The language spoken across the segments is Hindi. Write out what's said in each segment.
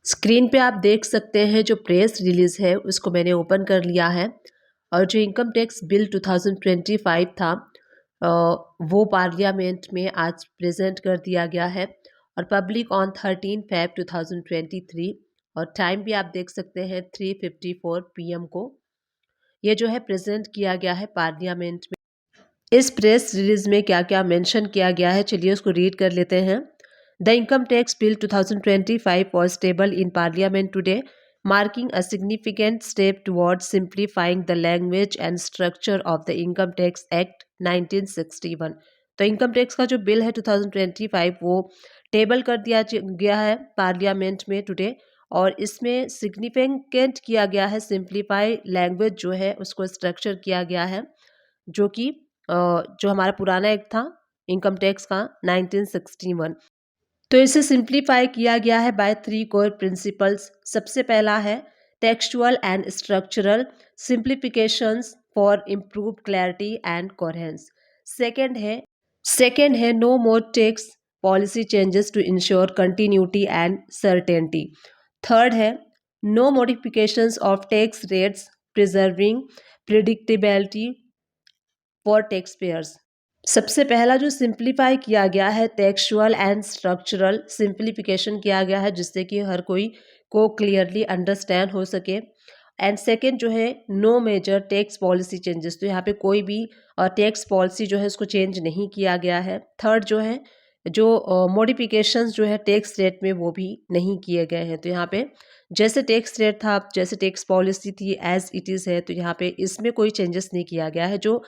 स्क्रीन पे आप देख सकते हैं जो प्रेस रिलीज़ है उसको मैंने ओपन कर लिया है और जो इनकम टैक्स बिल 2025 था अ, वो पार्लियामेंट में आज प्रेजेंट कर दिया गया है और पब्लिक ऑन 13 Feb 2023 और टाइम भी आप देख सकते हैं 3:54 PM को ये जो है प्रेजेंट किया गया है पार्लियामेंट में। इस प्रेस रिलीज में क्या क्या मेंशन किया गया है चलिए उसको रीड कर लेते हैं। The income tax bill 2025 was tabled in parliament today, marking a significant step towards simplifying the language and structure of the Income Tax Act 1961। तो इनकम टैक्स का जो बिल है 2025 वो टेबल कर दिया गया है पार्लियामेंट में टुडे और इसमें सिग्निफिकेंट किया गया है, सिंप्लीफाई लैंग्वेज जो है उसको स्ट्रक्चर किया गया है जो कि जो हमारा पुराना एक्ट था इनकम टैक्स का 1961। तो इसे सिंप्लीफाई किया गया है बाय 3 कोर प्रिंसिपल्स। सबसे पहला है textual and structural simplifications for improved clarity and coherence. Second है no more tax policy changes to ensure continuity and certainty. Third है no modifications of tax rates preserving predictability for taxpayers. सबसे पहला जो सिंप्लीफाई किया गया है टेक्सचुअल एंड स्ट्रक्चरल सिंप्लीफिकेशन किया गया है जिससे कि हर कोई को क्लियरली अंडरस्टैंड हो सके। एंड सेकेंड जो है no major tax policy changes, तो यहाँ पे कोई भी टैक्स पॉलिसी जो है उसको चेंज नहीं किया गया है। थर्ड जो है जो मॉडिफिकेशंस जो है टैक्स रेट में वो भी नहीं किए गए हैं। तो यहाँ पे जैसे टैक्स रेट था जैसे टैक्स पॉलिसी थी एज इट इज़ है, तो यहाँ पे इसमें कोई चेंजेस नहीं किया गया है। जो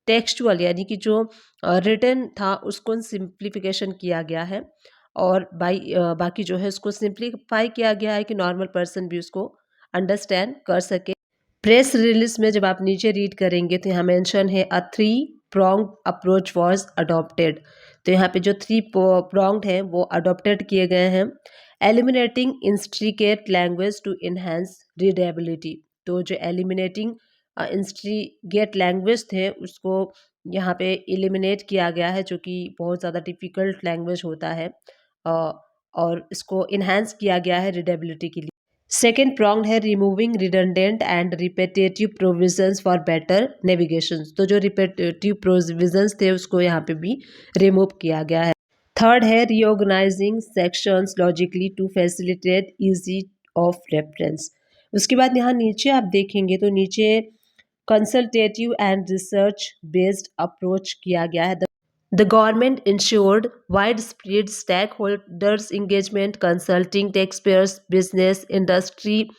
टेक्सचुअल यानी कि जो रिटन था उसको सिंप्लीफिकेशन किया गया है और बाकी जो है उसको सिंप्लीफाई किया गया है कि नॉर्मल पर्सन भी उसको अंडरस्टैंड कर सके। प्रेस रिलीज में जब आप नीचे रीड करेंगे तो यहाँ मेंशन है अ 3-pronged अप्रोच वाज अडॉप्टेड। तो यहाँ पे जो 3 pronged है वो अडॉप्टेड किए गए हैं। Eliminating intricate language to enhance readability. तो जो एलिमिनेटिंग इंस्ट्रीगेट लैंग्वेज थे उसको यहाँ पे एलिमिनेट किया गया है जो कि बहुत ज़्यादा डिफ़िकल्ट लैंग्वेज होता है और इसको इन्हांस किया गया है रीडेबिलिटी के लिए। सेकेंड प्रॉन्ग है removing redundant and repetitive provisions for better navigation. तो जो रिपीटेटिव प्रोविजंस थे उसको यहाँ पे भी रिमूव किया गया है। थर्ड है reorganizing sections logically to facilitate ease of reference. उसके बाद यहाँ नीचे आप देखेंगे तो नीचे consultative and research based approach किया गया है। The government ensured widespread stakeholders engagement, consulting taxpayers, business, industry,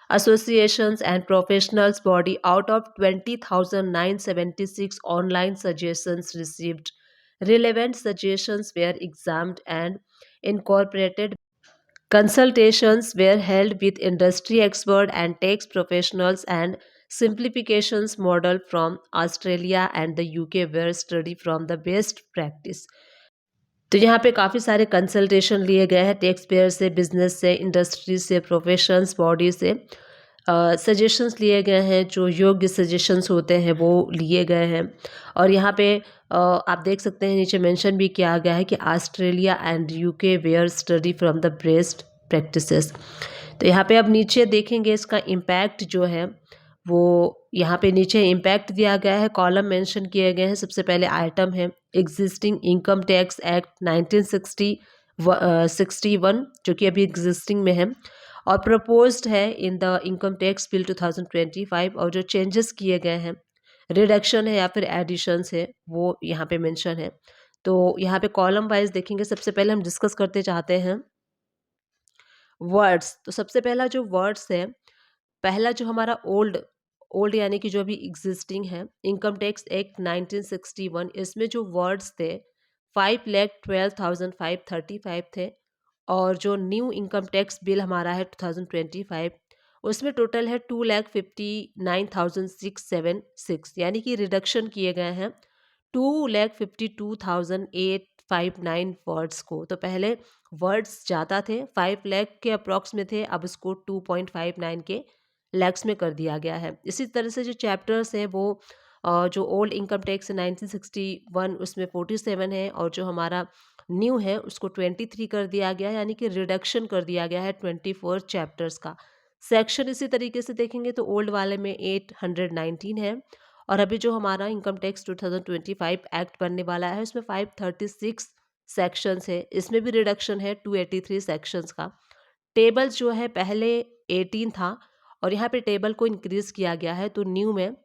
associations, and professionals body. Out of 20,976 online suggestions received, relevant suggestions were examined and incorporated. Consultations were held with industry experts and tax professionals, and simplifications model from Australia and the UK were studied from the best practice। तो यहाँ पे काफ़ी सारे कंसल्टेशन लिए गए हैं टैक्स पेयर से, बिजनेस से, इंडस्ट्री से, प्रोफेशंस बॉडी से सजेशंस लिए गए हैं। जो योग्य सजेशंस होते हैं वो लिए गए हैं और यहाँ पे आप देख सकते हैं नीचे मेंशन भी किया गया है कि Australia and UK where study from the best practices. तो यहाँ पे अब नीचे देखेंगे इसका इम्पैक्ट जो है वो यहाँ पे नीचे इम्पैक्ट दिया गया है, कॉलम मेंशन किए गए हैं। सबसे पहले आइटम है एग्जिस्टिंग इनकम टैक्स एक्ट 1961 जो कि अभी एग्जिस्टिंग में है और प्रपोज्ड है in the income tax bill 2025 और जो चेंजेस किए गए हैं रिडक्शन है या फिर एडिशंस है वो यहाँ पे मेंशन है। तो यहाँ पे कॉलम वाइज देखेंगे। सबसे पहले हम डिस्कस करते चाहते हैं वर्ड्स। तो सबसे पहला जो वर्ड्स है, पहला जो हमारा ओल्ड ओल्ड यानी कि जो अभी एग्जिस्टिंग है इनकम टैक्स एक्ट 1961, इसमें जो वर्ड्स थे 5,12,535 थे और जो न्यू इनकम टैक्स बिल हमारा है 2025 उसमें टोटल है 2,59,676 यानी कि रिडक्शन किए गए हैं 2,52,859 वर्ड्स को। तो पहले वर्ड्स ज़्यादा थे, 5 लाख के अप्रॉक्स में थे, अब इसको 2.59 के लैक्स में कर दिया गया है। इसी तरह से जो चैप्टर्स हैं वो जो ओल्ड इनकम टैक्स है 1961 उसमें 47 है और जो हमारा न्यू है उसको 23 कर दिया गया है, यानी कि रिडक्शन कर दिया गया है 24 चैप्टर्स का। सेक्शन इसी तरीके से देखेंगे तो ओल्ड वाले में 819 है और अभी जो हमारा इनकम टैक्स 2025 एक्ट बनने वाला है उसमें 536 सेक्शंस है, इसमें भी रिडक्शन है 283 सेक्शंस का। टेबल्स जो है पहले 18 था और यहाँ पे टेबल को इंक्रीज किया गया है, तो न्यू में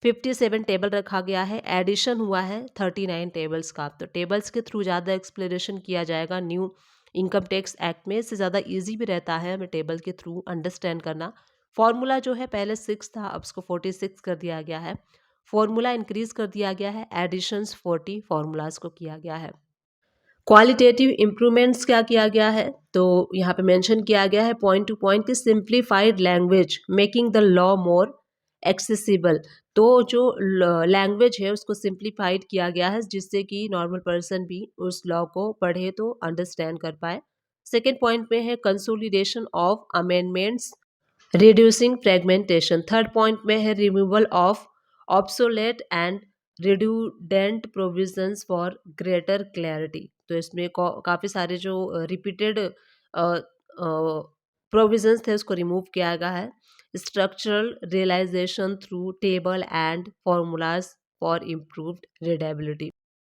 57 टेबल रखा गया है, एडिशन हुआ है 39 टेबल्स का। तो टेबल्स के थ्रू ज़्यादा एक्सप्लेनेशन किया जाएगा न्यू इनकम टैक्स एक्ट में, इससे ज़्यादा इजी भी रहता है हमें टेबल के थ्रू अंडरस्टैंड करना। फॉर्मूला जो है पहले 6 था, अब उसको 46 कर दिया गया है। फॉर्मूला इंक्रीज कर दिया गया है, एडिशंस 40 फॉर्मूलाज को किया गया है। क्वालिटेटिव इम्प्रूवमेंट्स क्या किया गया है, तो यहाँ पे मेंशन किया गया है पॉइंट टू पॉइंट की simplified language making the law more accessible. तो जो लैंग्वेज है उसको सिंप्लीफाइड किया गया है जिससे कि नॉर्मल पर्सन भी उस लॉ को पढ़े तो अंडरस्टैंड कर पाए। सेकेंड पॉइंट में है consolidation of amendments reducing fragmentation. Third point में है removal of obsolete and redundant provisions for greater clarity. तो इसमें काफ़ी सारे जो रिपीटेड प्रोविजंस थे उसको रिमूव किया गया है। Structural realization through table and formulas for improved readability.